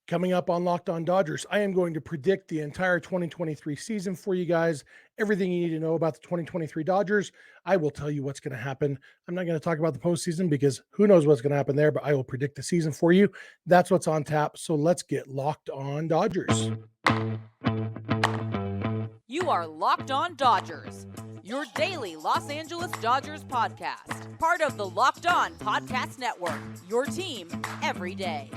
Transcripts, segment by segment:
Coming up on Locked On Dodgers, I am going to predict the entire 2023 season for you guys. Everything you need to know about the 2023 Dodgers. I will tell you what's going to happen. I'm not going to talk about the postseason because who knows what's going to happen there, but I will predict the season for you. That's what's on tap. So let's get Locked On Dodgers. You are Locked On Dodgers, your daily Los Angeles Dodgers podcast. Part of the Locked On Podcast Network, your team every day.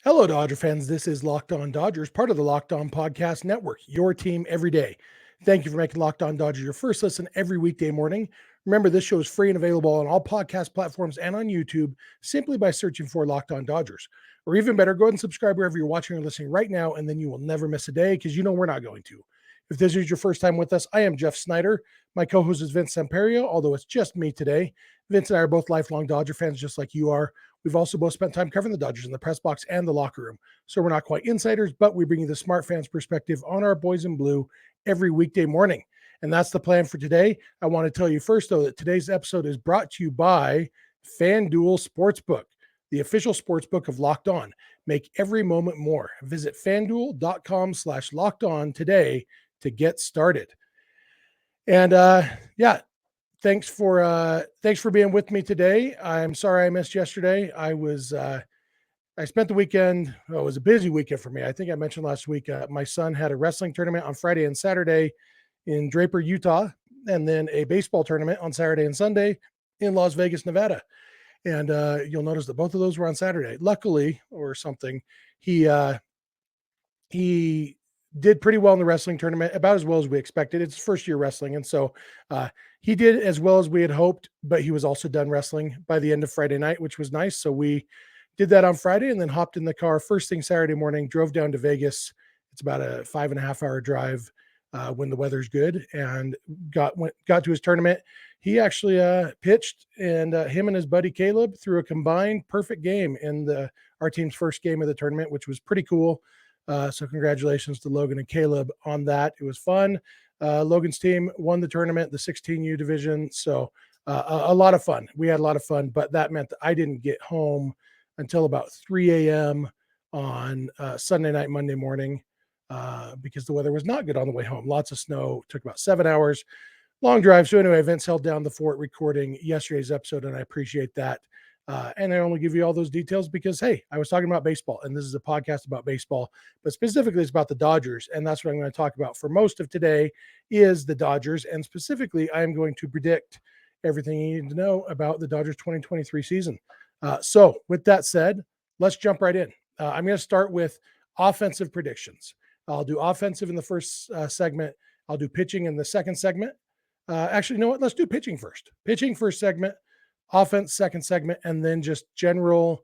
Hello, Dodger fans. This is Locked On Dodgers, part of the Locked On Podcast Network, your team every day. Thank you for making Locked On Dodgers your first listen every weekday morning. Remember, this show is free and available on all podcast platforms and on YouTube simply by searching for Locked On Dodgers. Or even better, go ahead and subscribe wherever you're watching or listening right now, and then you will never miss a day because you know we're not going to. If this is your first time with us, I am Jeff Snider. My co-host is Vince Samperio, although it's just me today. Vince and I are both lifelong Dodger fans, just like you are. We've also both spent time covering the Dodgers in the press box and the locker room. So we're not quite insiders, but we bring you the smart fans perspective on our boys in blue every weekday morning. And that's the plan for today. I want to tell you first, though, that today's episode is brought to you by FanDuel Sportsbook, the official sportsbook of Locked On. Make every moment more. Visit FanDuel.com/LockedOn today to get started. And thanks for being with me today. I'm sorry I missed yesterday. I spent the weekend. It was a busy weekend for me. I think I mentioned last week, my son had a wrestling tournament on Friday and Saturday in Draper, Utah, and then a baseball tournament on Saturday and Sunday in Las Vegas, Nevada. And you'll notice that both of those were on Saturday. Luckily, or something, he did pretty well in the wrestling tournament, about as well as we expected. It's his first year wrestling. And so he did as well as we had hoped, but he was also done wrestling by the end of Friday night, which was nice. So we did that on Friday and then hopped in the car first thing Saturday morning, drove down to Vegas. It's about a 5.5 hour drive when the weather's good, and got to his tournament. He actually pitched, and him and his buddy Caleb threw a combined perfect game in our team's first game of the tournament, which was pretty cool. So congratulations to Logan and Caleb on that. It was fun. Logan's team won the tournament, the 16U division. So a lot of fun. We had a lot of fun, but that meant that I didn't get home until about 3 a.m. on Sunday night, Monday morning, because the weather was not good on the way home. Lots of snow. Took about 7 hours. Long drive. So anyway, Vince held down the fort recording yesterday's episode, and I appreciate that. And I only give you all those details because, hey, I was talking about baseball, and this is a podcast about baseball, but specifically it's about the Dodgers. And that's what I'm going to talk about for most of today is the Dodgers. And specifically, I'm going to predict everything you need to know about the Dodgers 2023 season. So with that said, let's jump right in. I'm going to start with offensive predictions. I'll do offensive in the first segment. I'll do pitching in the second segment. Actually, you know what? Let's do pitching first. Pitching first segment. Offense second segment, and then just general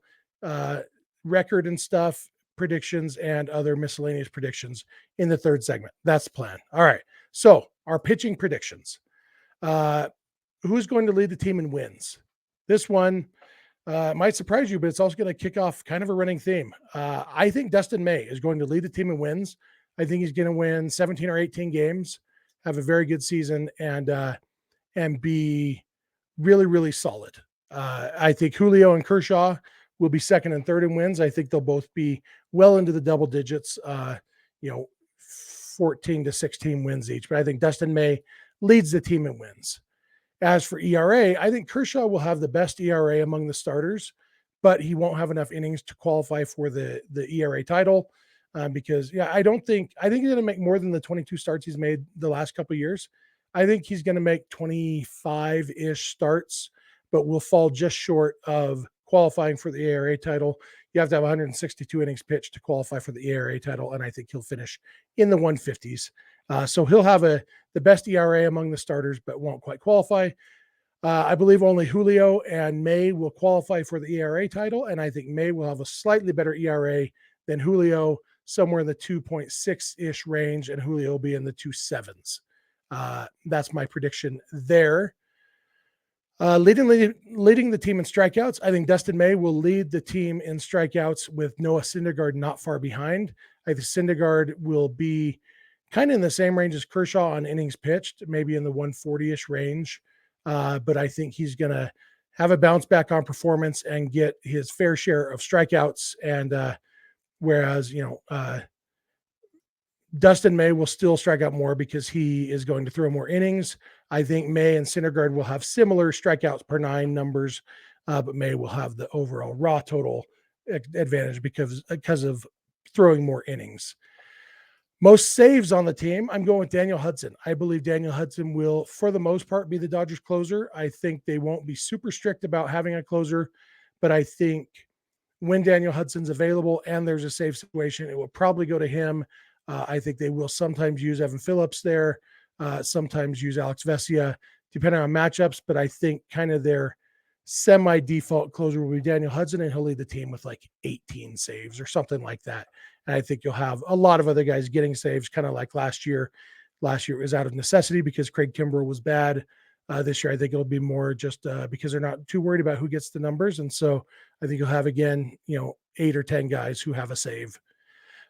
record and stuff, predictions, and other miscellaneous predictions in the third segment. That's the plan. All right. So our pitching predictions. Who's going to lead the team in wins? This one might surprise you, but it's also going to kick off kind of a running theme. I think Dustin May is going to lead the team in wins. I think he's going to win 17 or 18 games, have a very good season, and be really, really solid. I think Julio and Kershaw will be second and third in wins. I think they'll both be well into the double digits, 14 to 16 wins each. But I think Dustin May leads the team in wins. As for ERA, I think Kershaw will have the best ERA among the starters, but he won't have enough innings to qualify for the ERA title because, I think he's going to make more than the 22 starts he's made the last couple of years. I think he's going to make 25-ish starts, but will fall just short of qualifying for the ERA title. You have to have 162 innings pitched to qualify for the ERA title, and I think he'll finish in the 150s. So he'll have the best ERA among the starters, but won't quite qualify. I believe only Julio and May will qualify for the ERA title, and I think May will have a slightly better ERA than Julio, somewhere in the 2.6-ish range, and Julio will be in the 2.7s. That's my prediction there. Leading the team in strikeouts, I think Dustin May will lead the team in strikeouts with Noah Syndergaard not far behind. I think Syndergaard will be kind of in the same range as Kershaw on innings pitched, maybe in the 140-ish range. But I think he's going to have a bounce back on performance and get his fair share of strikeouts. And whereas, Dustin May will still strike out more because he is going to throw more innings. I think May and Syndergaard will have similar strikeouts per 9 numbers, but May will have the overall raw total advantage because of throwing more innings. Most saves on the team, I'm going with Daniel Hudson. I believe Daniel Hudson will, for the most part, be the Dodgers closer. I think they won't be super strict about having a closer, but I think when Daniel Hudson's available and there's a save situation, it will probably go to him. I think they will sometimes use Evan Phillips there, sometimes use Alex Vesia, depending on matchups, but I think kind of their semi-default closer will be Daniel Hudson, and he'll lead the team with like 18 saves or something like that. And I think you'll have a lot of other guys getting saves, kind of like last year. Last year it was out of necessity because Craig Kimbrell was bad. This year I think it'll be more just because they're not too worried about who gets the numbers. And so I think you'll have, again, 8 or 10 guys who have a save.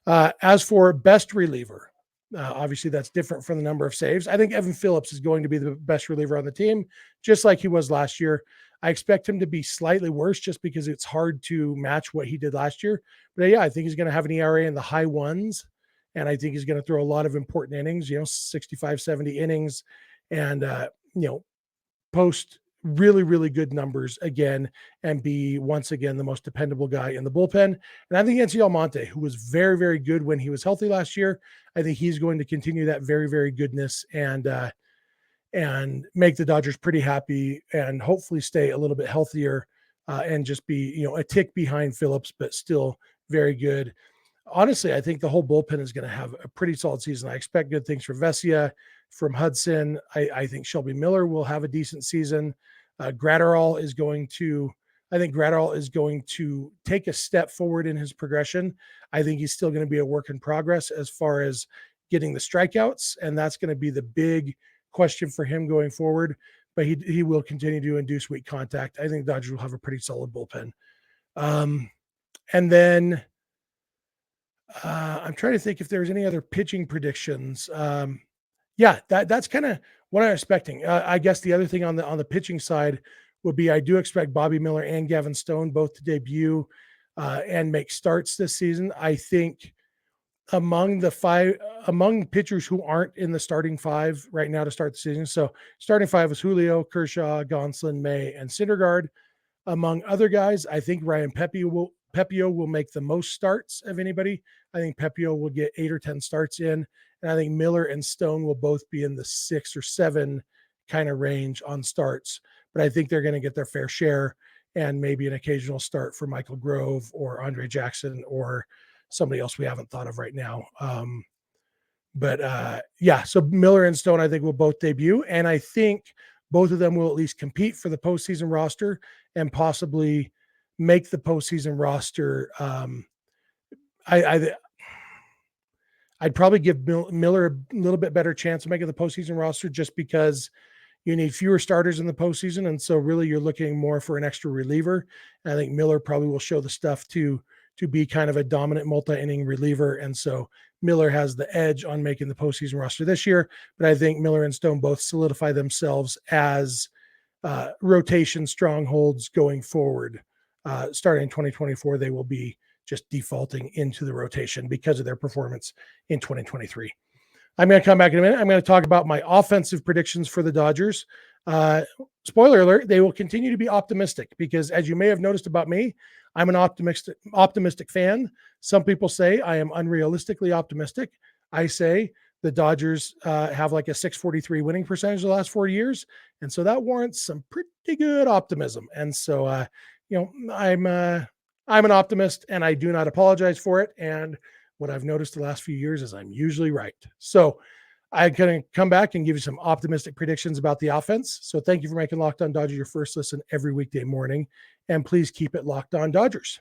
As for best reliever, obviously that's different from the number of saves. I think Evan Phillips is going to be the best reliever on the team, just like he was last year. I expect him to be slightly worse just because it's hard to match what he did last year. But yeah, I think he's going to have an ERA in the high ones, and I think he's going to throw a lot of important innings, 65, 70 innings, and, post really, really good numbers again and be once again the most dependable guy in the bullpen. And I think Yancy Almonte, who was very, very good when he was healthy last year, I think he's going to continue that very, very goodness and make the Dodgers pretty happy and hopefully stay a little bit healthier and just be, a tick behind Phillips, but still very good. Honestly, I think the whole bullpen is going to have a pretty solid season. I expect good things from Vesia, from Hudson. I think Shelby Miller will have a decent season. Gratterall is going to take a step forward in his progression. I think he's still going to be a work in progress as far as getting the strikeouts, and that's going to be the big question for him going forward. But he will continue to induce weak contact. I think Dodgers will have a pretty solid bullpen. And then I'm trying to think if there's any other pitching predictions. That's kind of what I'm expecting. I guess the other thing on the pitching side would be I do expect Bobby Miller and Gavin Stone both to debut and make starts this season. I think among pitchers who aren't in the starting 5 right now to start the season. So starting 5 is Julio, Kershaw, Gonsolin, May, and Syndergaard. Among other guys, I think Ryan Pepio will make the most starts of anybody. I think Pepio will get 8 or 10 starts in. And I think Miller and Stone will both be in the 6 or 7 kind of range on starts. But I think they're going to get their fair share and maybe an occasional start for Michael Grove or Andre Jackson or somebody else we haven't thought of right now. So Miller and Stone, I think, will both debut. And I think both of them will at least compete for the postseason roster and possibly make the postseason roster. I'd probably give Miller a little bit better chance of making the postseason roster just because you need fewer starters in the postseason. And so really you're looking more for an extra reliever. And I think Miller probably will show the stuff to be kind of a dominant multi-inning reliever. And so Miller has the edge on making the postseason roster this year. But I think Miller and Stone both solidify themselves as rotation strongholds going forward. Starting in 2024, they will be just defaulting into the rotation because of their performance in 2023. I'm going to come back in a minute. I'm going to talk about my offensive predictions for the Dodgers. Spoiler alert, they will continue to be optimistic because, as you may have noticed about me, I'm an optimistic fan. Some people say I am unrealistically optimistic. I say the Dodgers have like a 643 winning percentage the last 4 years. And so that warrants some pretty good optimism. And so, I'm an optimist and I do not apologize for it. And what I've noticed the last few years is I'm usually right. So I'm going to come back and give you some optimistic predictions about the offense. So thank you for making Locked On Dodgers your first listen every weekday morning. And please keep it Locked On Dodgers.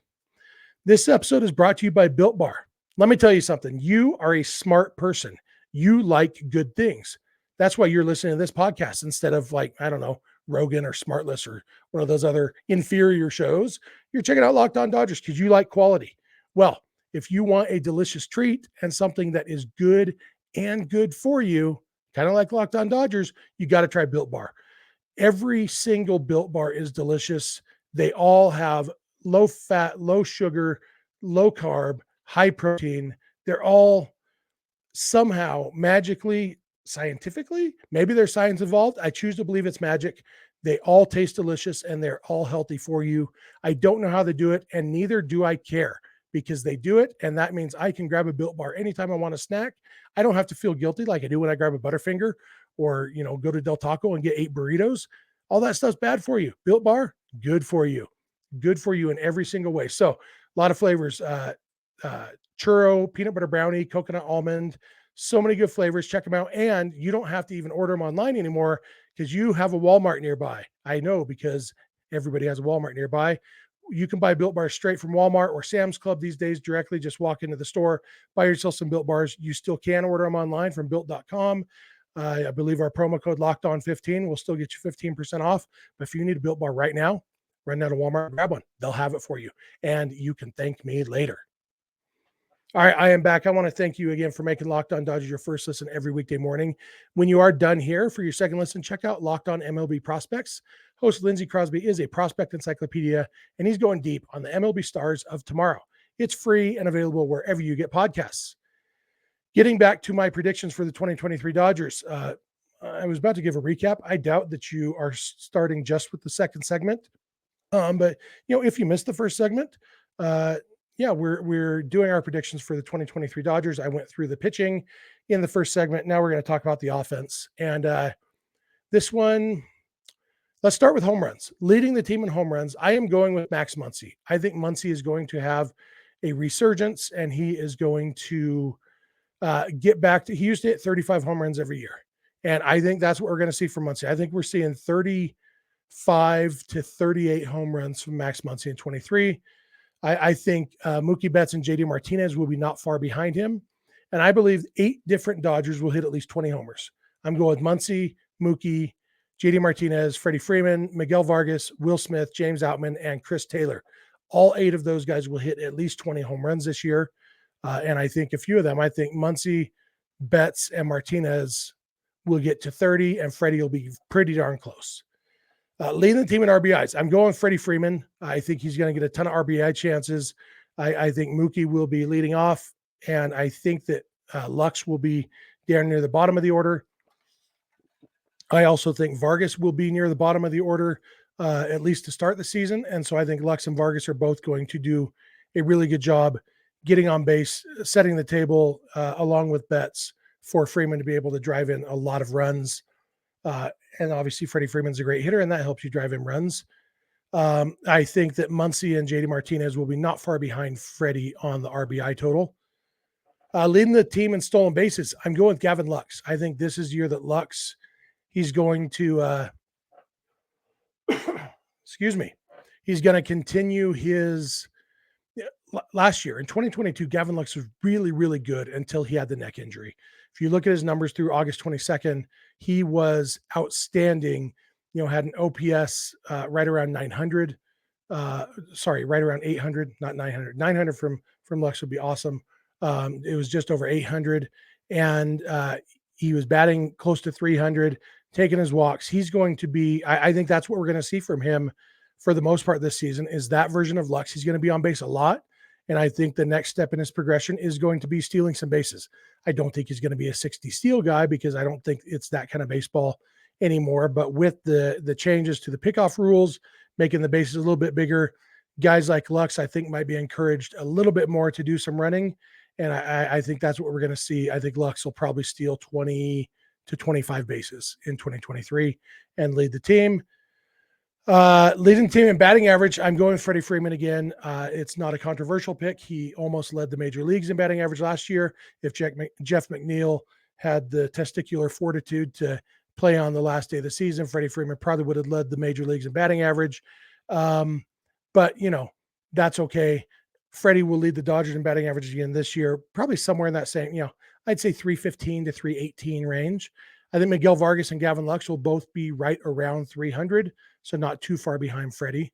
This episode is brought to you by Built Bar. Let me tell you something. You are a smart person. You like good things. That's why you're listening to this podcast instead of Rogan or Smartless or one of those other inferior shows. You're checking out Locked On Dodgers because you like quality. Well, if you want a delicious treat and something that is good and good for you, kind of like Locked On Dodgers, you got to try Built Bar. Every single Built Bar is delicious. They all have low fat, low sugar, low carb, high protein. They're all somehow magically, scientifically, maybe there's science involved. I choose to believe it's magic. They all taste delicious and they're all healthy for you. I don't know how they do it, and neither do I care, because they do it. And that means I can grab a Built Bar anytime I want a snack. I don't have to feel guilty like I do when I grab a Butterfinger or, go to Del Taco and get 8 burritos. All that stuff's bad for you. Built Bar, good for you. Good for you in every single way. So a lot of flavors, churro, peanut butter brownie, coconut almond, so many good flavors. Check them out. And you don't have to even order them online anymore because you have a Walmart nearby. I know, because everybody has a Walmart nearby. You can buy Built Bars straight from Walmart or Sam's Club these days directly. Just walk into the store, buy yourself some Built Bars. You still can order them online from built.com. I believe our promo code LOCKEDON15 will still get you 15% off. But if you need a Built Bar right now, run down to Walmart, grab one. They'll have it for you. And you can thank me later. All right, I am back. I want to thank you again for making Locked On Dodgers your first listen every weekday morning. When you are done here for your second listen, check out Locked On MLB Prospects. Host Lindsey Crosby is a prospect encyclopedia, and he's going deep on the MLB stars of tomorrow. It's free and available wherever you get podcasts. Getting back to my predictions for the 2023 Dodgers, I was about to give a recap. I doubt that you are starting just with the second segment. But if you missed the first segment, we're doing our predictions for the 2023 Dodgers. I went through the pitching in the first segment. Now we're going to talk about the offense. And this one, let's start with home runs. Leading the team in home runs, I am going with Max Muncy. I think Muncy is going to have a resurgence, and he is going to get back to, he used to hit 35 home runs every year. And I think that's what we're going to see from Muncy. I think we're seeing 35 to 38 home runs from Max Muncy in 23. I think Mookie Betts and JD Martinez will be not far behind him. And I believe 8 different Dodgers will hit at least 20 homers. I'm going with Muncy, Mookie, JD Martinez, Freddie Freeman, Miguel Vargas, Will Smith, James Outman, and Chris Taylor. All 8 of those guys will hit at least 20 home runs this year. And I think a few of them, I think Muncy, Betts, and Martinez will get to 30, and Freddie will be pretty darn close. Leading the team in RBIs, I'm going Freddie Freeman. I think he's going to get a ton of RBI chances. I think Mookie will be leading off, and I think that Lux will be down near the bottom of the order. I also think Vargas will be near the bottom of the order, at least to start the season. And so I think Lux and Vargas are both going to do a really good job getting on base, setting the table, along with Betts, for Freeman to be able to drive in a lot of runs. And obviously Freddie Freeman's a great hitter, and that helps you drive in runs. I think that Muncy and JD Martinez will be not far behind Freddie on the RBI total. Leading the team in stolen bases, I'm going with Gavin Lux. I think this is the year that Lux, he's going to, he's going to continue his, last year in 2022, Gavin Lux was really, really good until he had the neck injury. If you look at his numbers through August 22nd, he was outstanding. Had an OPS right around 900. Right around 800, not 900. 900 from Lux would be awesome. It was just over 800, and he was batting close to 300, taking his walks. He's going to be. I think that's what we're going to see from him for the most part this season. Is that version of Lux? He's going to be on base a lot. And I think the next step in his progression is going to be stealing some bases. I don't think he's going to be a 60 steal guy, because I don't think it's that kind of baseball anymore. But with the changes to the pickoff rules, making the bases a little bit bigger, guys like Lux, I think, might be encouraged a little bit more to do some running. And I think that's what we're going to see. I think Lux will probably steal 20 to 25 bases in 2023 and lead the team. Leading the team in batting average, I'm going with Freddie Freeman again. It's not a controversial pick. He almost led the major leagues in batting average last year. If Jeff McNeil had the testicular fortitude to play on the last day of the season, Freddie Freeman probably would have led the major leagues in batting average. But that's okay. Freddie will lead the Dodgers in batting average again this year, probably somewhere in that same, I'd say 315 to 318 range. I think Miguel Vargas and Gavin Lux will both be right around 300, so not too far behind Freddie.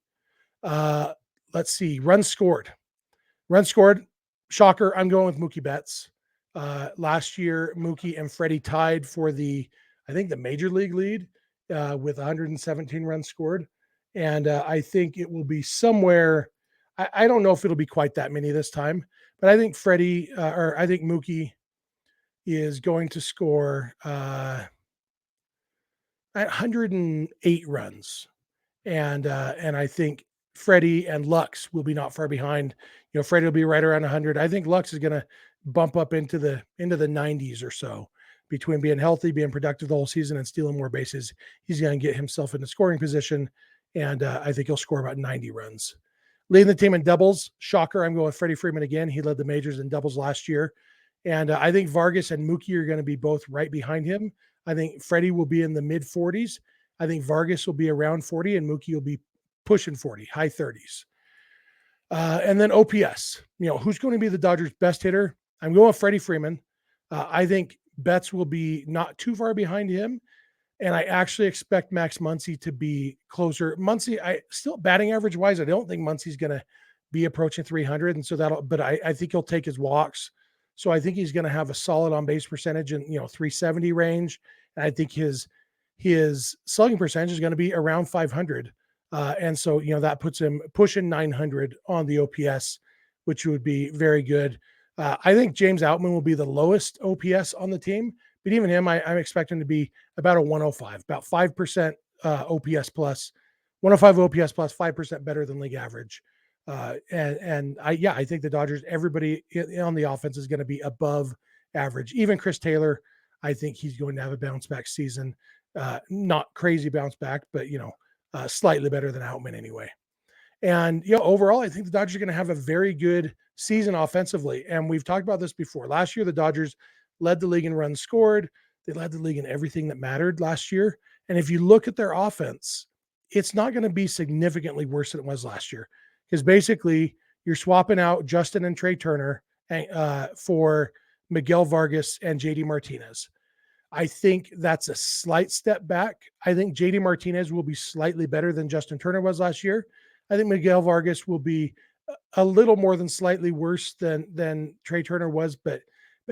Let's see. Runs scored. Shocker. I'm going with Mookie Betts. Last year, Mookie and Freddie tied for I think the major league lead with 117 runs scored. And I think it will be somewhere. I don't know if it'll be quite that many this time, but I think I think Mookie is going to score 108 runs, and I think Freddie and Lux will be not far behind. Freddie will be right around 100. I think Lux is going to bump up into the 90s or so between being healthy, being productive the whole season, and stealing more bases. He's going to get himself into scoring position, and I think he'll score about 90 runs. Leading the team in doubles, shocker, I'm going with Freddie Freeman again. He led the majors in doubles last year. And I think Vargas and Mookie are going to be both right behind him. I think Freddie will be in the mid 40s. I think Vargas will be around 40 and Mookie will be pushing 40, high 30s. And then OPS, who's going to be the Dodgers' best hitter? I'm going with Freddie Freeman. I think Betts will be not too far behind him. And I actually expect Max Muncy to be closer. Muncy, I still batting average wise, I don't think Muncy's going to be approaching 300. And so but I think he'll take his walks. So I think he's going to have a solid on base percentage in, 370 range. And I think his slugging percentage is going to be around 500. And so, that puts him pushing 900 on the OPS, which would be very good. I think James Outman will be the lowest OPS on the team, but even him, I'm expecting to be about a 105, about 5% OPS plus, 105 OPS plus 5% better than league average. I think the Dodgers, everybody on the offense is going to be above average. Even Chris Taylor, I think he's going to have a bounce back season. Not crazy bounce back, but slightly better than Outman anyway. And overall, I think the Dodgers are going to have a very good season offensively. And we've talked about this before. Last year, the Dodgers led the league in runs scored. They led the league in everything that mattered last year. And if you look at their offense, it's not going to be significantly worse than it was last year. Because basically, you're swapping out Justin and Trey Turner for Miguel Vargas and JD Martinez. I think that's a slight step back. I think JD Martinez will be slightly better than Justin Turner was last year. I think Miguel Vargas will be a little more than slightly worse than Trey Turner was, but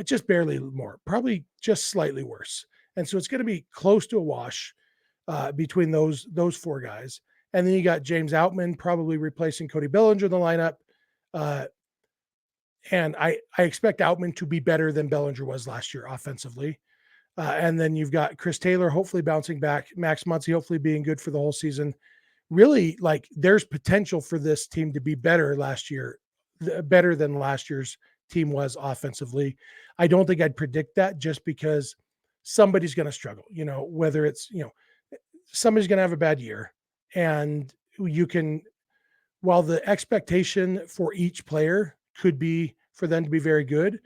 just barely more, probably just slightly worse. And so it's going to be close to a wash between those four guys. And then you got James Outman probably replacing Cody Bellinger in the lineup. And I expect Outman to be better than Bellinger was last year offensively. And then you've got Chris Taylor hopefully bouncing back, Max Muncy hopefully being good for the whole season. Really, there's potential for this team to be better than last year's team was offensively. I don't think I'd predict that just because somebody's going to struggle, whether it's, somebody's going to have a bad year. And while the expectation for each player could be for them to be very good,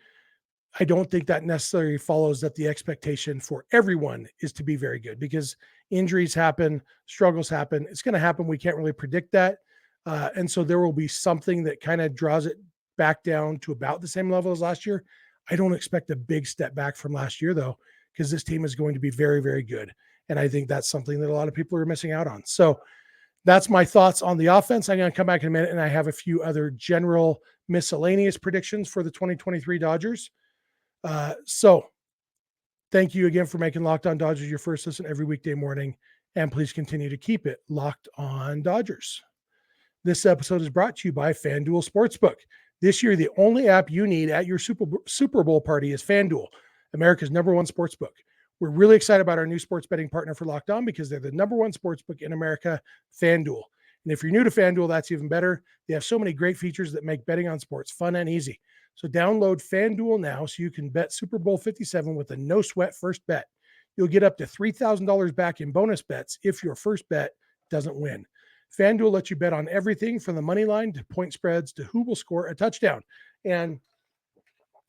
I don't think that necessarily follows that the expectation for everyone is to be very good, because injuries happen, struggles happen. It's going to happen. We can't really predict that. And so there will be something that kind of draws it back down to about the same level as last year. I don't expect a big step back from last year, though, because this team is going to be very, very good. And I think that's something that a lot of people are missing out on. So that's my thoughts on the offense. I'm going to come back in a minute, and I have a few other general miscellaneous predictions for the 2023 Dodgers. So thank you again for making Locked On Dodgers your first listen every weekday morning, and please continue to keep it Locked On Dodgers. This episode is brought to you by FanDuel Sportsbook. This year, the only app you need at your Super Bowl party is FanDuel, America's #1 sportsbook. We're really excited about our new sports betting partner for Locked On because they're the #1 sportsbook in America, FanDuel. And if you're new to FanDuel, that's even better. They have so many great features that make betting on sports fun and easy. So download FanDuel now so you can bet Super Bowl 57 with a no-sweat first bet. You'll get up to $3,000 back in bonus bets if your first bet doesn't win. FanDuel lets you bet on everything from the money line to point spreads to who will score a touchdown. And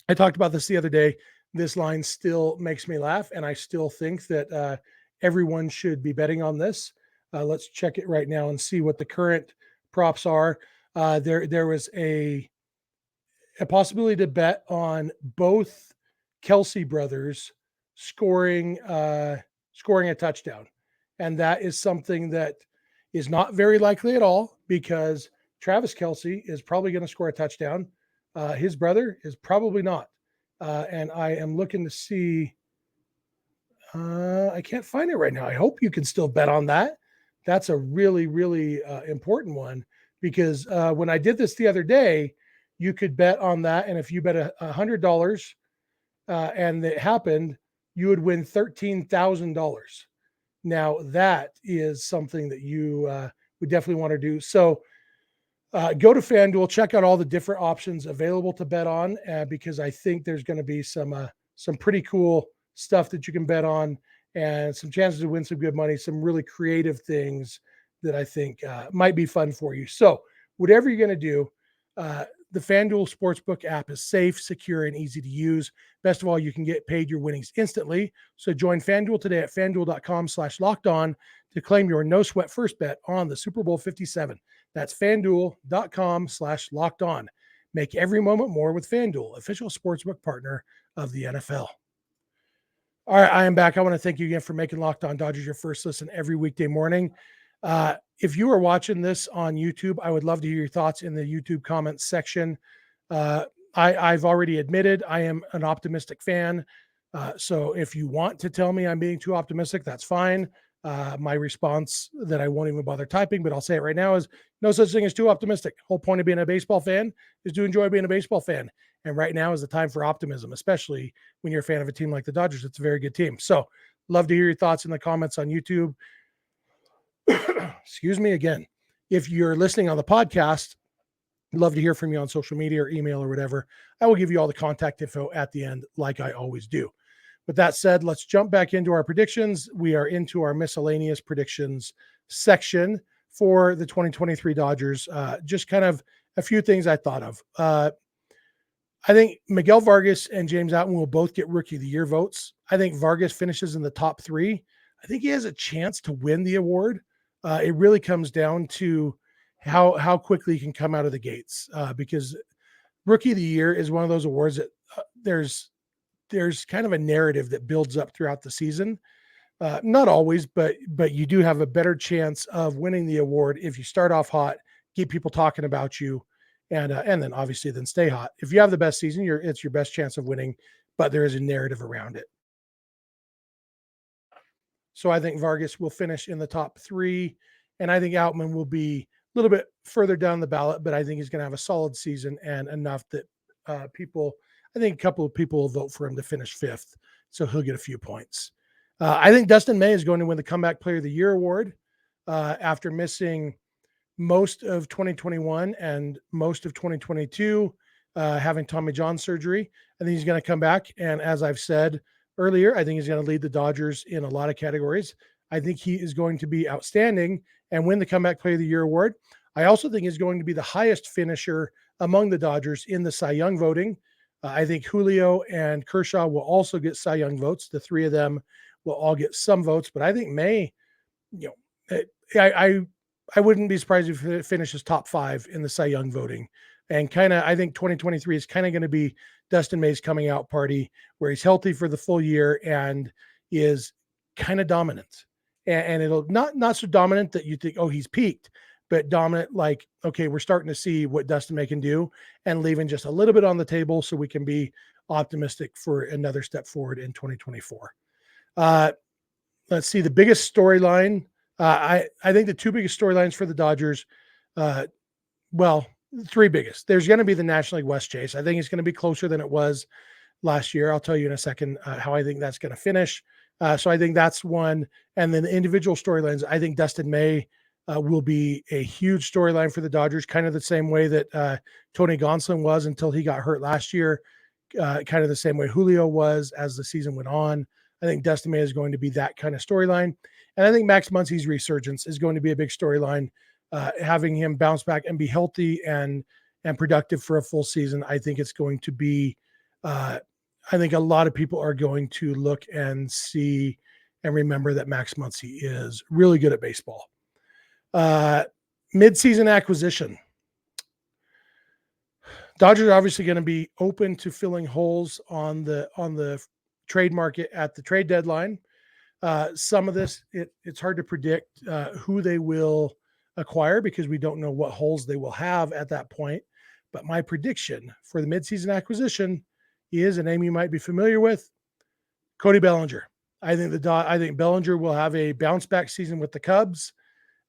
I talked about this the other day. This line still makes me laugh, and I still think that everyone should be betting on this. Let's check it right now and see what the current props are. There was a possibility to bet on both Kelsey brothers scoring a touchdown. And that is something that is not very likely at all, because Travis Kelsey is probably going to score a touchdown. His brother is probably not. and I am looking to see. I can't find it right now. I hope you can still bet on that. That's a really, really important one because when I did this the other day, you could bet on that, and if you bet $100 and it happened, you would win $13,000. Now that is something that you would definitely want to do. So go to FanDuel, check out all the different options available to bet on because I think there's going to be some pretty cool stuff that you can bet on and some chances to win some good money, some really creative things that I think might be fun for you. So whatever you're going to do, the FanDuel Sportsbook app is safe, secure, and easy to use. Best of all, you can get paid your winnings instantly. So join FanDuel today at FanDuel.com/lockedon to claim your no sweat first bet on the Super Bowl 57. That's FanDuel.com/lockedon. Make every moment more with FanDuel, official sportsbook partner of the NFL. All right, I am back. I want to thank you again for making Locked On Dodgers your first listen every weekday morning. If you are watching this on YouTube, I would love to hear your thoughts in the YouTube comments section. I've already admitted I am an optimistic fan. So if you want to tell me I'm being too optimistic, that's fine. My response that I won't even bother typing, but I'll say it right now is no such thing as too optimistic. Whole point of being a baseball fan is to enjoy being a baseball fan. And right now is the time for optimism, especially when you're a fan of a team like the Dodgers. It's a very good team. So love to hear your thoughts in the comments on YouTube. Excuse me again. If you're listening on the podcast, love to hear from you on social media or email or whatever. I will give you all the contact info at the end, like I always do. With that said, let's jump back into our predictions. We are into our miscellaneous predictions section for the 2023 Dodgers. Just kind of a few things I thought of. I think Miguel Vargas and James Outman will both get Rookie of the Year votes. I think Vargas finishes in the top 3. I think he has a chance to win the award. It really comes down to how quickly he can come out of the gates because Rookie of the Year is one of those awards that there's kind of a narrative that builds up throughout the season. Not always, but you do have a better chance of winning the award if you start off hot, keep people talking about you, and then obviously then stay hot. If you have the best season, it's your best chance of winning, but there is a narrative around it. So I think Vargas will finish in the top 3, and I think Outman will be a little bit further down the ballot, but I think he's going to have a solid season and enough that I think a couple of people will vote for him to finish 5th, so he'll get a few points. I think Dustin May is going to win the Comeback Player of the Year award after missing most of 2021 and most of 2022, having Tommy John surgery. I think he's going to come back, and as I've said earlier, I think he's going to lead the Dodgers in a lot of categories. I think he is going to be outstanding and win the Comeback Player of the Year award. I also think he's going to be the highest finisher among the Dodgers in the Cy Young voting. I think Julio and Kershaw will also get Cy Young votes. The 3 of them will all get some votes, but I think May, I wouldn't be surprised if it finishes top 5 in the Cy Young voting. And I think 2023 is kind of going to be Dustin May's coming out party where he's healthy for the full year and is kind of dominant. And it'll not so dominant that you think, oh, he's peaked, but dominant, like, okay, we're starting to see what Dustin May can do and leaving just a little bit on the table so we can be optimistic for another step forward in 2024. Let's see, the biggest storyline. I think the 2 biggest storylines for the Dodgers, 3 biggest. There's going to be the National League West chase. I think it's going to be closer than it was last year. I'll tell you in a second how I think that's going to finish. So I think that's one. And then the individual storylines, I think Dustin May will be a huge storyline for the Dodgers, kind of the same way that Tony Gonsolin was until he got hurt last year, kind of the same way Julio was as the season went on. I think Dustin May is going to be that kind of storyline. And I think Max Muncy's resurgence is going to be a big storyline, having him bounce back and be healthy and productive for a full season. I think it's going to be, I think a lot of people are going to look and see and remember that Max Muncy is really good at baseball. Mid-season acquisition. Dodgers are obviously going to be open to filling holes on the trade market at the trade deadline. Some of this, it's hard to predict who they will acquire because we don't know what holes they will have at that point. But my prediction for the midseason acquisition is a name you might be familiar with, Cody Bellinger. I think Bellinger will have a bounce back season with the Cubs.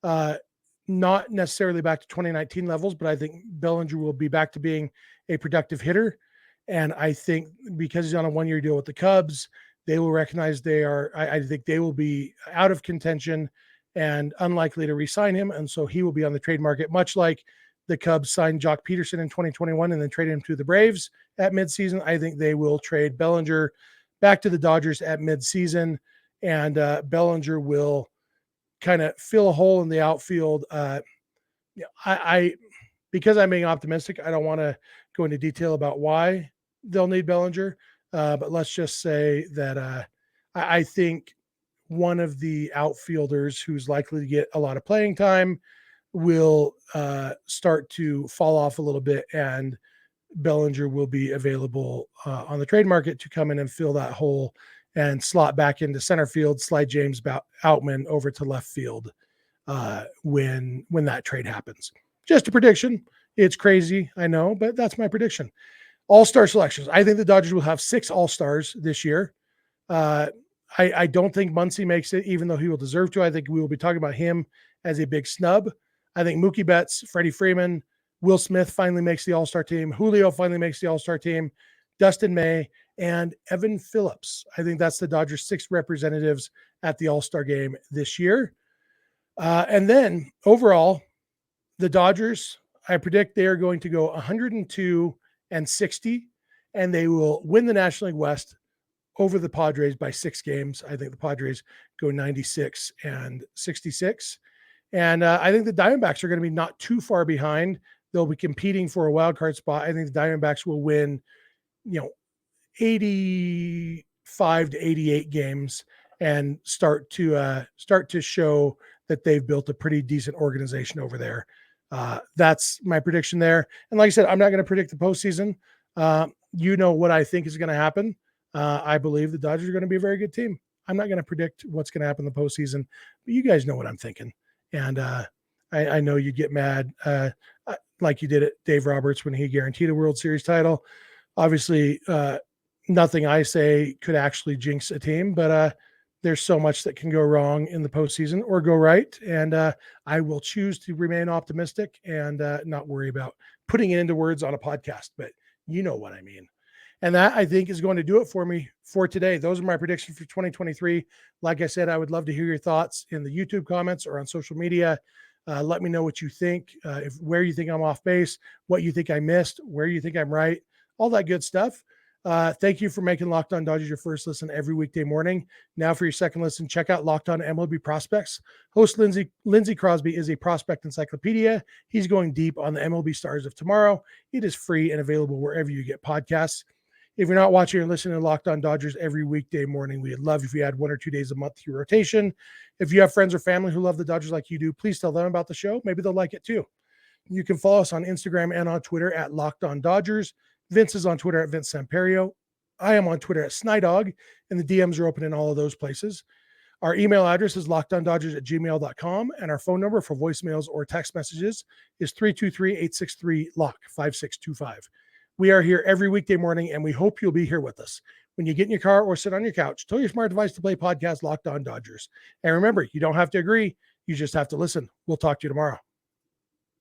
Not necessarily back to 2019 levels, but I think Bellinger will be back to being a productive hitter. And I think because he's on a 1-year deal with the Cubs, they will recognize I think they will be out of contention and unlikely to re-sign him. And so he will be on the trade market, much like the Cubs signed Jock Peterson in 2021 and then traded him to the Braves at midseason. I think they will trade Bellinger back to the Dodgers at midseason, and Bellinger will kind of fill a hole in the outfield. Because I'm being optimistic, I don't want to go into detail about why they'll need Bellinger, but let's just say that I think one of the outfielders who's likely to get a lot of playing time will start to fall off a little bit, and Bellinger will be available on the trade market to come in and fill that hole and slot back into center field, slide James Outman over to left field when that trade happens. Just a prediction. It's crazy, I know, but that's my prediction. All-star selections. I think the Dodgers will have 6 all-stars this year. I don't think Muncy makes it, even though he will deserve to. I think we will be talking about him as a big snub. I think Mookie Betts, Freddie Freeman, Will Smith finally makes the all-star team. Julio finally makes the all-star team. Dustin May and Evan Phillips. I think that's the Dodgers' 6 representatives at the all-star game this year. And then overall, the Dodgers, I predict they are going to go 102-60, and they will win the National League West over the Padres by 6 games. I think the Padres go 96-66. And I think the Diamondbacks are going to be not too far behind. They'll be competing for a wild card spot. I think the Diamondbacks will win, 85 to 88 games and start to show that they've built a pretty decent organization over there. That's my prediction there. And like I said, I'm not going to predict the postseason. You know what I think is going to happen. I believe the Dodgers are going to be a very good team. I'm not going to predict what's going to happen in the postseason, but you guys know what I'm thinking. And I know you'd get mad like you did at Dave Roberts when he guaranteed a World Series title. Obviously, nothing I say could actually jinx a team, but there's so much that can go wrong in the postseason or go right. And I will choose to remain optimistic and not worry about putting it into words on a podcast, but you know what I mean. And that, I think, is going to do it for me for today. Those are my predictions for 2023. Like I said, I would love to hear your thoughts in the YouTube comments or on social media. Let me know what you think, where you think I'm off base, what you think I missed, where you think I'm right, all that good stuff. Thank you for making Locked On Dodgers your first listen every weekday morning. Now for your second listen, check out Locked On MLB Prospects. Host Lindsey Crosby is a prospect encyclopedia. He's going deep on the MLB stars of tomorrow. It is free and available wherever you get podcasts. If you're not watching or listening to Locked On Dodgers every weekday morning, we'd love if you had 1 or 2 days a month to your rotation. If you have friends or family who love the Dodgers like you do, please tell them about the show. Maybe they'll like it too. You can follow us on Instagram and on Twitter at Locked On Dodgers. Vince is on Twitter at Vince Samperio. I am on Twitter at Snydog, and the DMs are open in all of those places. Our email address is lockedondodgers@gmail.com, and our phone number for voicemails or text messages is 323-863-LOCK-5625. We are here every weekday morning, and we hope you'll be here with us. When you get in your car or sit on your couch, tell your smart device to play podcast Locked On Dodgers. And remember, you don't have to agree. You just have to listen. We'll talk to you tomorrow.